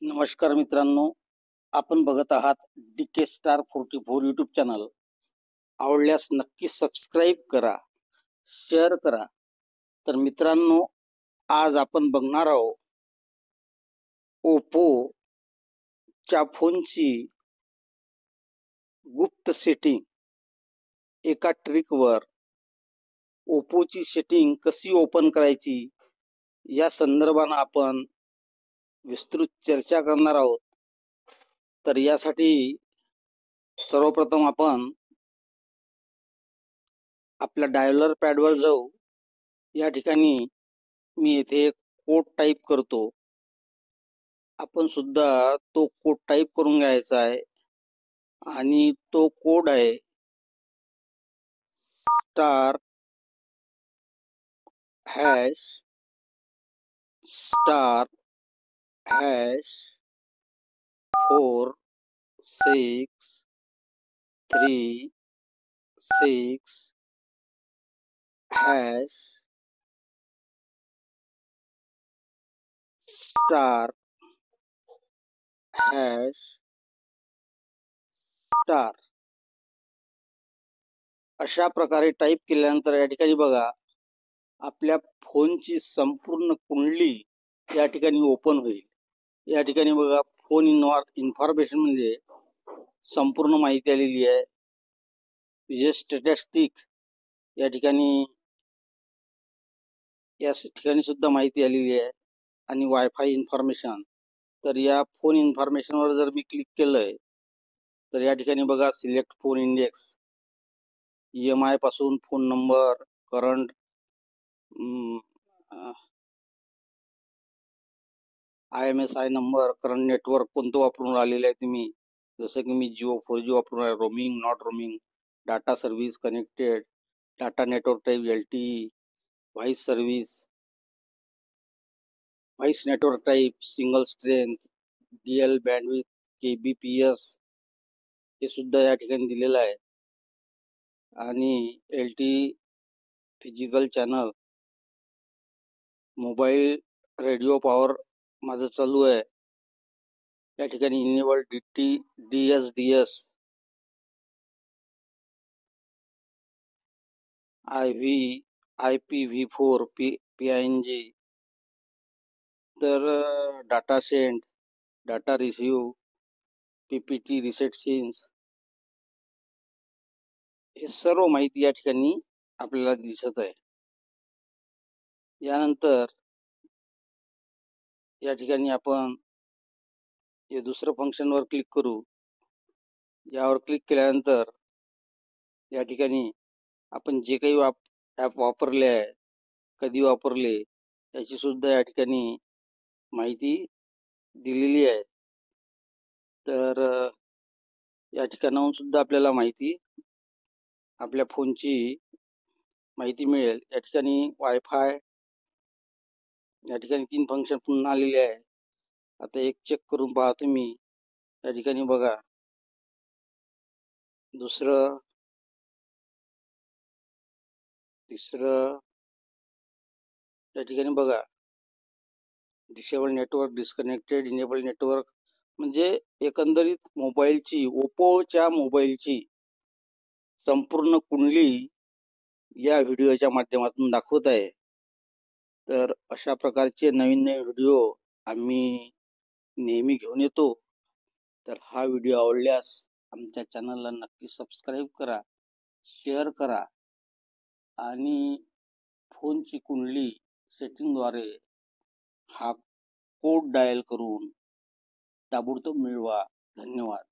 नमस्कार मित्रांनो, आपण बघत आहात DK Star 44 यूट्यूब चॅनल. आवडल्यास नक्की सबस्क्राईब करा, शेअर करा. तर मित्रांनो, आज आपण बघणार आहोत ओप्पो च्या फोनची गुप्त सेटिंग. एका ट्रिकवर ओप्पोची सेटिंग कशी ओपन करायची या संदर्भाने आपण विस्तृत चर्चा करणार आहोत. तर यासाठी सर्वप्रथम आपण आपल्या डायलर पॅडवर जाऊ. या ठिकाणी मी येथे एक कोड टाईप करतो. आपण सुद्धा तो कोड टाईप करून घ्यायचा आहे आणि तो कोड आहे star hash star hash 463 6 hash star hash star अशा प्रकारे टाईप केल्यानंतर या ठिकाणी बघा, आपल्या फोनची संपूर्ण कुंडली या ठिकाणी ओपन होईल. या ठिकाणी बघा, फोन इन्फॉर्मेशन म्हणजे संपूर्ण माहिती आलेली आहे. विजय स्टॅटिस्टिक या ठिकाणी सुद्धा माहिती आलेली आहे आणि वायफाय इन्फॉर्मेशन. तर या फोन इन्फॉर्मेशनवर जर मी क्लिक केलंय तर या ठिकाणी बघा, सिलेक्ट फोन इंडेक्स, EMI पासून phone number, current IMSI number, current network कोणतं वापरून राहिलेलं आहे तुम्ही. जसं की मी जिओ 4G वापरून आहे, roaming not roaming, data service connected, data network type LTE, voice service, voice network type single strength, DL bandwidth, KBPS हे सुद्धा या ठिकाणी दिलेलं आहे. आणि LTE physical channel, mobile radio power माझं चालू आहे. या ठिकाणी इनेबल DSDS, IPv4 PNG, तर data send, data receive, PPT reset scenes, हे सर्व माहिती या ठिकाणी आपल्याला दिसत आहे. यानंतर या ठिकाणी आपण हे दुसरं फंक्शनवर क्लिक करू. यावर क्लिक केल्यानंतर या ठिकाणी आपण जे काही ॲप वापरले आहे, कधी वापरले, याची सुद्धा या ठिकाणी माहिती दिलेली आहे. तर या ठिकाणाहून सुद्धा आपल्याला आपल्या फोनची माहिती मिळेल. या ठिकाणी वायफाय, या ठिकाणी 3 फंक्शन पुन्हा आलेले आहे. आता एक चेक करून पहा तुम्ही. या ठिकाणी बघा, दुसरं, तिसरं, या ठिकाणी बघा, disable network, disconnected, enable network, म्हणजे एकंदरीत ओप्पोच्या मोबाईलची संपूर्ण कुंडली या व्हिडिओच्या माध्यमातून दाखवत आहे. तर अशा प्रकारचे नवीन व्हिडिओ आम्ही नेहमी घेऊन येतो. तर हा व्हिडिओ आवडल्यास आमच्या चॅनलला नक्की सबस्क्राईब करा, शेअर करा आणि फोनची कुंडली सेटिंगद्वारे हा कोड डायल करून ताबडतोब मिळवा. धन्यवाद.